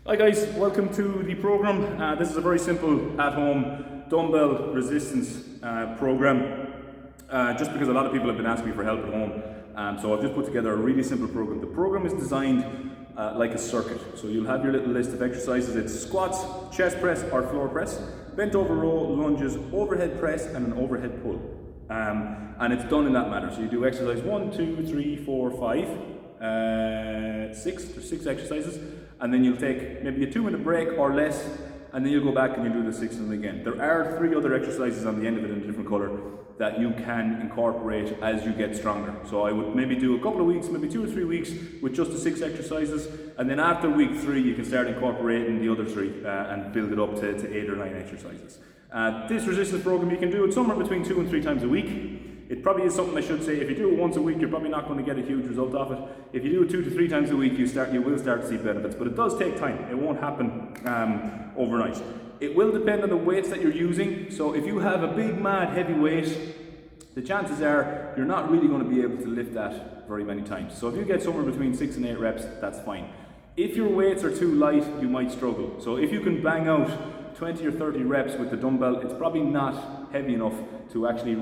Hi guys, welcome to the program. This is a very simple at-home dumbbell resistance program. Just because a lot of people have been asking me for help at home, so I've just put together a really simple program. The program is designed like a circuit. So you'll have your little list of exercises. It's squats, chest press or floor press, bent over row, lunges, overhead press and an overhead pull. And it's done in that manner. So you do exercise 1, 2, 3, 4, 5, 6. There's 6 exercises. And then you'll take maybe a 2-minute break or less, and then you'll go back and you'll do the 6 of them again. There are 3 other exercises on the end of it in a different colour that you can incorporate as you get stronger. So I would maybe do a couple of weeks, maybe 2 or 3 weeks with just the 6 exercises, and then after week 3 you can start incorporating the other 3 and build it up to 8 or 9 exercises. This resistance program, you can do it somewhere between 2 and 3 times a week. It probably is something I should say, if you do it once a week, you're probably not going to get a huge result off it. If you do it 2 to 3 times a week, you will start to see benefits, but it does take time. It won't happen overnight. It will depend on the weights that you're using. So if you have a big, mad, heavy weight, the chances are you're not really going to be able to lift that very many times. So if you get somewhere between 6 and 8 reps, that's fine. If your weights are too light, you might struggle. So if you can bang out 20 or 30 reps with the dumbbell, it's probably not heavy enough to actually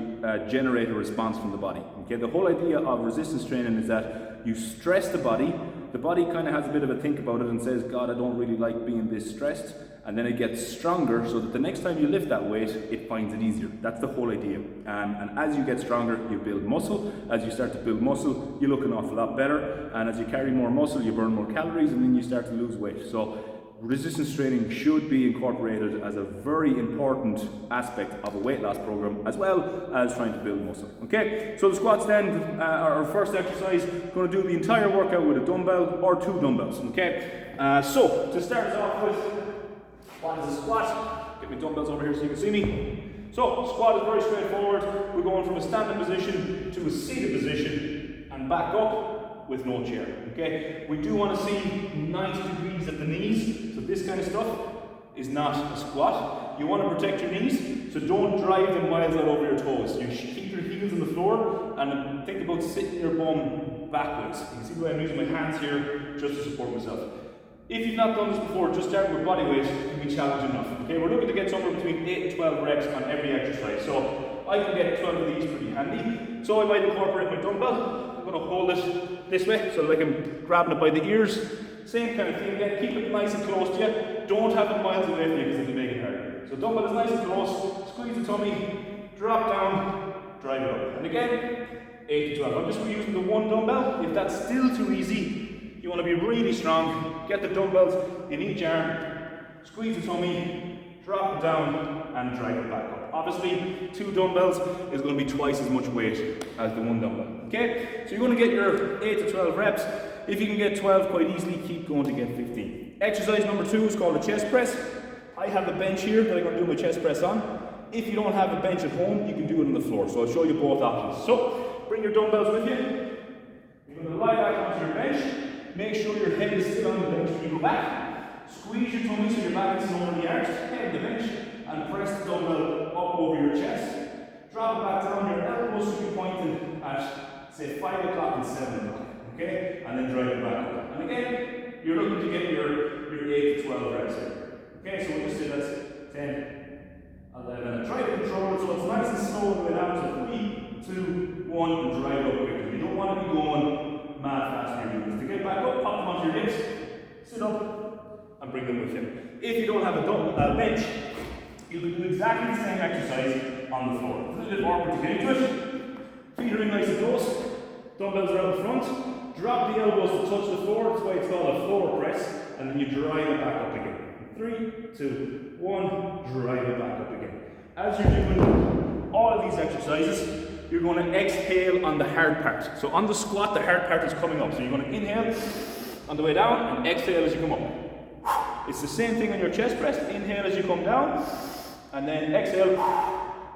generate a response from the body. Okay, the whole idea of resistance training is that you stress the body kind of has a bit of a think about it and says, God, I don't really like being this stressed, and then it gets stronger so that the next time you lift that weight, it finds it easier. That's the whole idea. And as you get stronger, you build muscle. As you start to build muscle, you look an awful lot better, and as you carry more muscle, you burn more calories, and then you start to lose weight. So resistance training should be incorporated as a very important aspect of a weight loss program, as well as trying to build muscle. Okay, so the squats then are our first exercise. Going to do the entire workout with a dumbbell or 2 dumbbells. Okay, so to start us off with, what is a squat? Get my dumbbells over here so you can see me. So squat is very straightforward. We're going from a standing position to a seated position and back up with no chair. Okay, we do want to see 90 degrees at the knees, so this kind of stuff is not a squat. You want to protect your knees, so don't drive them miles out over your toes. You should keep your heels on the floor and think about sitting your bum backwards. You can see the way I'm using my hands here just to support myself. If you've not done this before, just start with body weight. It can be challenging enough. Okay, we're looking to get somewhere between 8 and 12 reps on every exercise. So I can get 12 of these pretty handy. So I might incorporate my dumbbell. I'm going to hold it this way so that I can grab it by the ears. Same kind of thing again, keep it nice and close to you. Don't have it miles away from you because it'll make it harder. So dumbbell is nice and close, squeeze the tummy, drop down, drive it up. And again, 8 to 12. I'm just using the 1 dumbbell. If that's still too easy, you want to be really strong, get the dumbbells in each arm, squeeze the tummy, drop it down and drive it back up. Obviously, 2 dumbbells is going to be twice as much weight as the 1 dumbbell. Okay, so you're going to get your 8 to 12 reps. If you can get 12 quite easily, keep going to get 15. Exercise number 2 is called a chest press. I have a bench here that I'm going to do my chest press on. If you don't have a bench at home, you can do it on the floor. So I'll show you both options. So bring your dumbbells with you. You're going to lie back onto your bench. Make sure your head is still on the bench when you go back. Squeeze your tummy so your back is over the arch, head the bench, and press the dumbbell up over your chest. Drop it back down, your elbows should be pointed at, say, 5 o'clock and 7 o'clock. Okay? And then drive it back up. And again, you're looking to get your 8 to 12 reps here. Okay, so we'll just say that's 10, 11. And try to control it so it's nice and slow on the way down. So 3, 2, 1, and drive it up quickly. You don't want to be going mad fast when you're doing this. To get back up, pop them onto your hips, sit up, and bring them with you. If you don't have a bench, you can do exactly the same exercise on the floor. It's a little bit awkward to get into it. Feet are in nice and close. Dumbbells are out the front. Drop the elbows to touch the floor. That's why it's called a floor press. And then you drive it back up again. 3, 2, 1. Drive it back up again. As you're doing all of these exercises, you're going to exhale on the hard part. So on the squat, the hard part is coming up. So you're going to inhale on the way down and exhale as you come up. It's the same thing on your chest press. Inhale as you come down and then exhale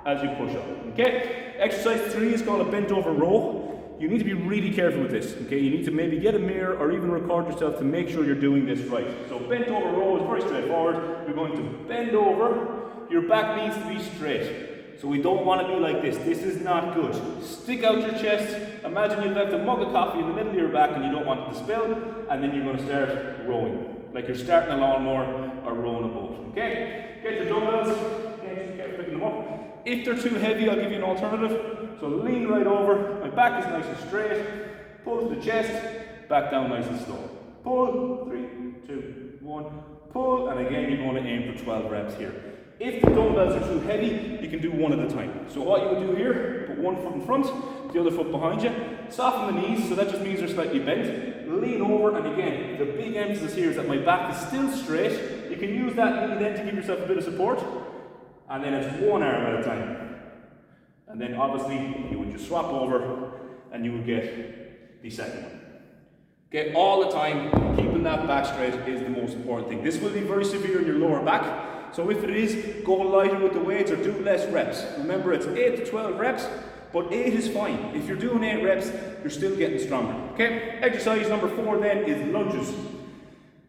as you push up. Okay? Exercise 3 is called a bent over row. You need to be really careful with this. Okay? You need to maybe get a mirror or even record yourself to make sure you're doing this right. So bent over row is very straightforward. You're going to bend over. Your back needs to be straight. So we don't want to be like this. This is not good. Stick out your chest. Imagine you've left a mug of coffee in the middle of your back and you don't want it to spill. And then you're going to start rowing. like you're starting a lawnmower or rowing a boat. Okay? Get your dumbbells, okay, just keep picking them up. If they're too heavy, I'll give you an alternative. So lean right over, my back is nice and straight, pull to the chest, back down nice and slow. Pull, 3, 2, 1, pull, and again you're going to aim for 12 reps here. If the dumbbells are too heavy, you can do one at a time. So what you would do here, put one foot in front, the other foot behind you, soften the knees, so that just means they're slightly bent, lean over, and again, the big emphasis here is that my back is still straight. You can use that knee then to give yourself a bit of support, and then it's one arm at a time. And then obviously, you would just swap over, and you would get the second one. Okay, all the time, keeping that back straight is the most important thing. This will be very severe in your lower back. So if it is, go lighter with the weights or do less reps. Remember, it's 8 to 12 reps, but 8 is fine. If you're doing 8 reps, you're still getting stronger. Okay, exercise number 4 then is lunges.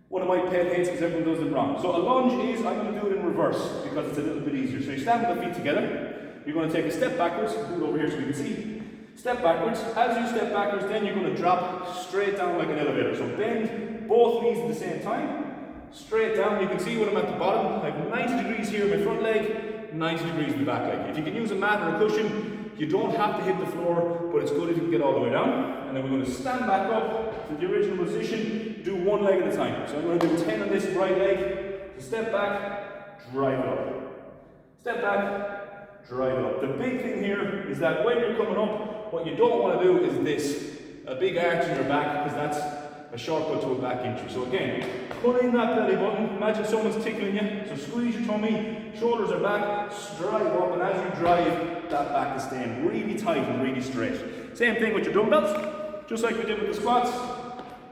One of my pet hates because everyone does them wrong. So a lunge is, I'm going to do it in reverse because it's a little bit easier. So you stand with the feet together, you're going to take a step backwards, do it over here so we can see. Step backwards. As you step backwards, then you're going to drop straight down like an elevator. So bend both knees at the same time. Straight down, you can see when I'm at the bottom, I have 90 degrees here in my front leg, 90 degrees in the back leg. If you can use a mat or a cushion, you don't have to hit the floor, but it's good if you can get all the way down. And then we're going to stand back up to the original position, do one leg at a time. So I'm going to do 10 on this right leg, so step back, drive it up. Step back, drive it up. The big thing here is that when you're coming up, what you don't want to do is this, a big arch in your back, because that's a shortcut to a back injury. So again, pull in that belly button, imagine someone's tickling you, so squeeze your tummy, shoulders are back, drive up, and as you drive, that back is staying really tight and really straight. Same thing with your dumbbells, just like we did with the squats.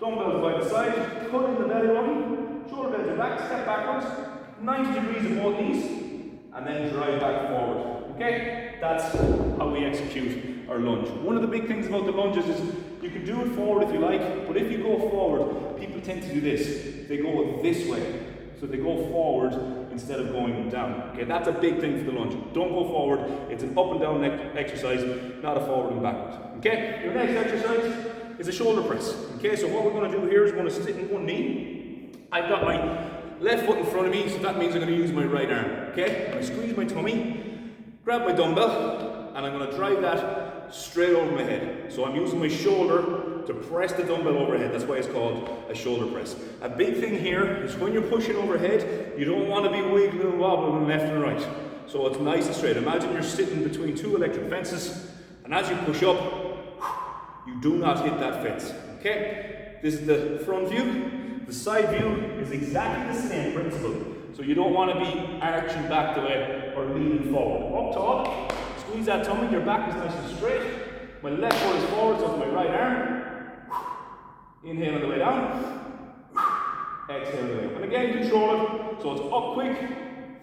Dumbbells by the side, pull in the belly button, shoulder blades are back, step backwards, 90 degrees of both knees, and then drive back forward. Okay? That's how we execute our lunge. One of the big things about the lunges is you can do it forward if you like, but if you go forward, people tend to do this. They go this way. So they go forward instead of going down. Okay, that's a big thing for the lunge. Don't go forward. It's an up and down exercise, not a forward and backward. Okay, your next exercise is a shoulder press. Okay, so what we're going to do here is we're going to sit in one knee. I've got my left foot in front of me, so that means I'm going to use my right arm. Okay, I'm going to squeeze my tummy, grab my dumbbell, and I'm going to drive that straight over my head. So I'm using my shoulder to press the dumbbell overhead. That's why it's called a shoulder press. A big thing here is when you're pushing overhead, you don't want to be wiggling and wobbling left and right. So it's nice and straight. Imagine you're sitting between two electric fences, and as you push up, you do not hit that fence. Okay? This is the front view. The side view is exactly the same principle. So you don't want to be arching back the way or leaning forward. Up tall, squeeze that tummy, your back is nice and straight. My left foot is forward, so it's my right arm. Inhale on the way down. Exhale on the way up. And again, control it. So it's up quick.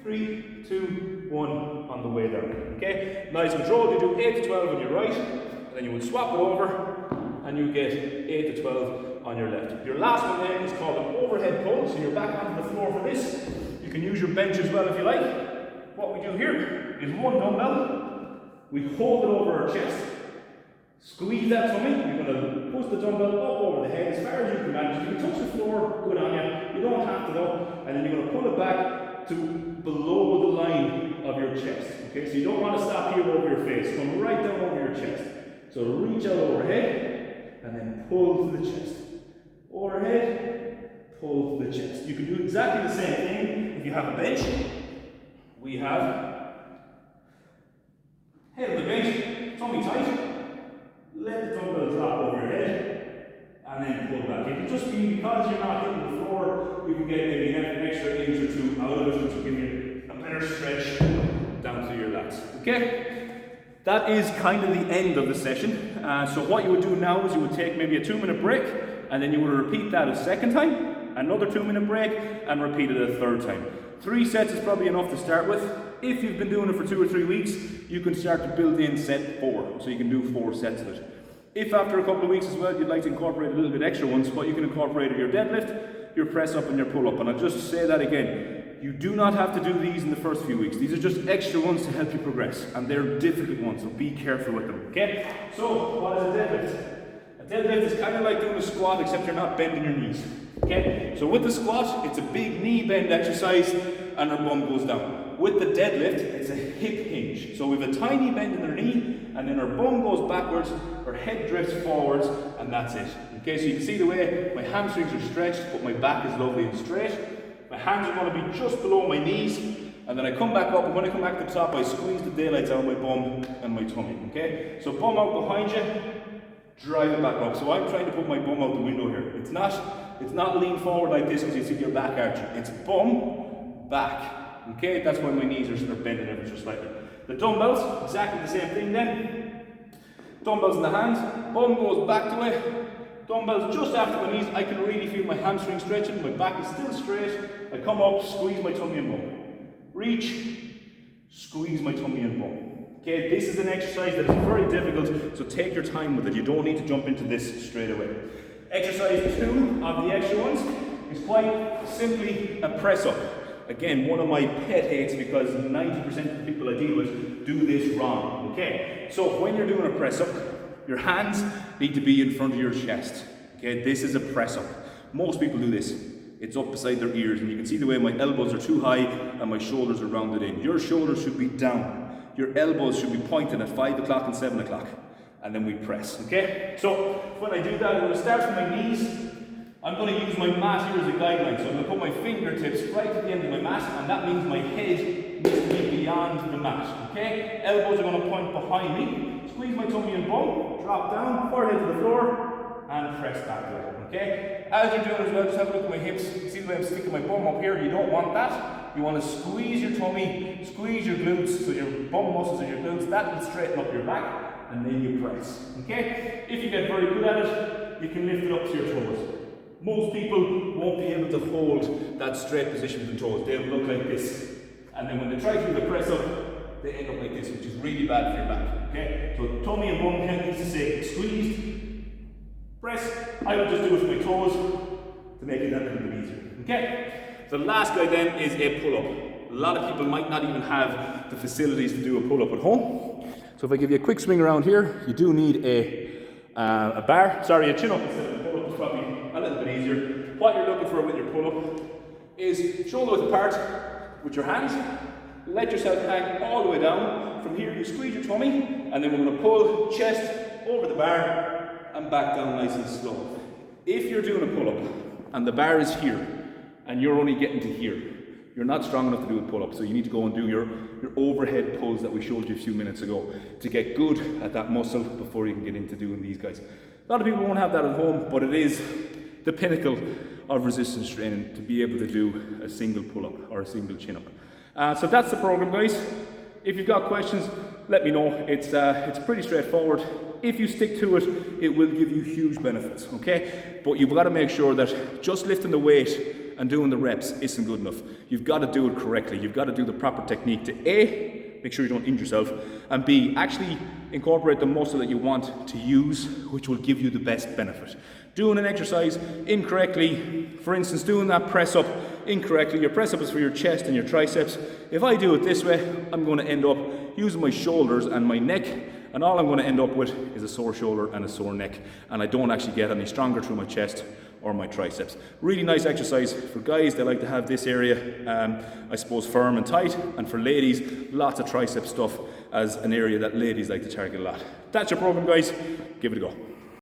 3, 2, 1 on the way down. Okay? Nice control. You do 8 to 12 on your right. And then you would swap it over. And you get 8 to 12 on your left. Your last one then is called an overhead pull. So you're back onto the floor for this. You can use your bench as well if you like. What we do here is one dumbbell. We hold it over our chest. Squeeze that tummy. You're going to push the dumbbell up over the head as far as you can manage. If you touch the floor, good on you. You don't have to though. And then you're going to pull it back to below the line of your chest. Okay, so you don't want to stop here over your face. Come right down over your chest. So reach out overhead and then pull to the chest. Overhead, pull to the chest. You can do exactly the same thing if you have a bench. We have head of the bench, tummy tight. Let the dumbbell drop over your head and then pull back. It can just be because you're not hitting the floor, you can get maybe an extra inch or two out of it, which will give you a better stretch down to your lats. Okay? That is kind of the end of the session. So what you would do now is you would take maybe a 2-minute break and then you would repeat that a second time, another 2-minute break, and repeat it a third time. 3 sets is probably enough to start with. If you've been doing it for 2 or 3 weeks, you can start to build in set 4, so you can do 4 sets of it. If after a couple of weeks as well, you'd like to incorporate a little bit extra ones, what you can incorporate are your deadlift, your press up and your pull up. And I'll just say that again, you do not have to do these in the first few weeks. These are just extra ones to help you progress, and they're difficult ones, so be careful with them, okay? So, what is a deadlift? A deadlift is kind of like doing a squat, except you're not bending your knees. Okay, so with the squat, it's a big knee bend exercise and our bum goes down. With the deadlift, it's a hip hinge. So we have a tiny bend in our knee and then our bum goes backwards, our head drifts forwards, and that's it. Okay, so you can see the way my hamstrings are stretched, but my back is lovely and straight. My hands are going to be just below my knees, and then I come back up, and when I come back to the top, I squeeze the daylights out of my bum and my tummy. Okay, so bum out behind you, drive it back up. So I'm trying to put my bum out the window here. It's not lean forward like this because you see your back arching. It's bum, back. Okay, that's why my knees are bending ever so slightly. The dumbbells, exactly the same thing then. Dumbbells in the hands, bum goes back the way. Dumbbells just after my knees, I can really feel my hamstring stretching, my back is still straight. I come up, squeeze my tummy and bum. Reach, squeeze my tummy and bum. Okay, this is an exercise that is very difficult, so take your time with it. You don't need to jump into this straight away. Exercise 2 of the extra ones is quite simply a press up. Again, one of my pet hates because 90% of the people I deal with do this wrong. Okay, so when you're doing a press up, your hands need to be in front of your chest. Okay, this is a press up. Most people do this. It's up beside their ears, and you can see the way my elbows are too high and my shoulders are rounded in. Your shoulders should be down. Your elbows should be pointed at 5 o'clock and 7 o'clock. And then we press, okay? So when I do that, I'm going to start from my knees. I'm going to use my mat here as a guideline. So I'm going to put my fingertips right at the end of my mat, and that means my head needs to be beyond the mat, okay? Elbows are going to point behind me. Squeeze my tummy and bum, drop down, forehead to the floor, and press backward, okay? As you're doing as well, just have a look at my hips. See the way I'm sticking my bum up here? You don't want that. You want to squeeze your tummy, squeeze your glutes, so your bum muscles and your glutes, that will straighten up your back, and then you press, okay? If you get very good at it, you can lift it up to your toes. Most people won't be able to hold that straight position with the toes. They'll look like this. And then when they try to do the press up, they end up like this, which is really bad for your back, okay? So tummy and bum needs to stay squeezed. Press. I will just do it with my toes to make it that little bit easier, okay? The last guy then is a pull-up. A lot of people might not even have the facilities to do a pull-up at home. So if I give you a quick swing around here, you do need a chin-up instead of a pull-up. Is probably a little bit easier. What you're looking for with your pull-up is shoulder width apart with your hands. Let yourself hang all the way down. From here you squeeze your tummy, and then we're going to pull chest over the bar and back down nice and slow. If you're doing a pull-up and the bar is here and you're only getting to here, you're not strong enough to do a pull-up, so you need to go and do your overhead pulls that we showed you a few minutes ago to get good at that muscle before you can get into doing these guys. A lot of people won't have that at home, but it is the pinnacle of resistance training to be able to do a single pull-up or a single chin-up. So that's the program, guys. If you've got questions, let me know. It's pretty straightforward. If you stick to it, it will give you huge benefits, okay? But you've got to make sure that just lifting the weight and doing the reps isn't good enough. You've got to do it correctly. You've got to do the proper technique to A, make sure you don't injure yourself, and B, actually incorporate the muscle that you want to use, which will give you the best benefit. Doing an exercise incorrectly, for instance, doing that press up incorrectly, your press up is for your chest and your triceps. If I do it this way, I'm going to end up using my shoulders and my neck, and all I'm going to end up with is a sore shoulder and a sore neck, and I don't actually get any stronger through my chest or my triceps. Really nice exercise for guys. They like to have this area, I suppose, firm and tight, and for ladies, lots of tricep stuff as an area that ladies like to target a lot. That's your program, guys. Give it a go.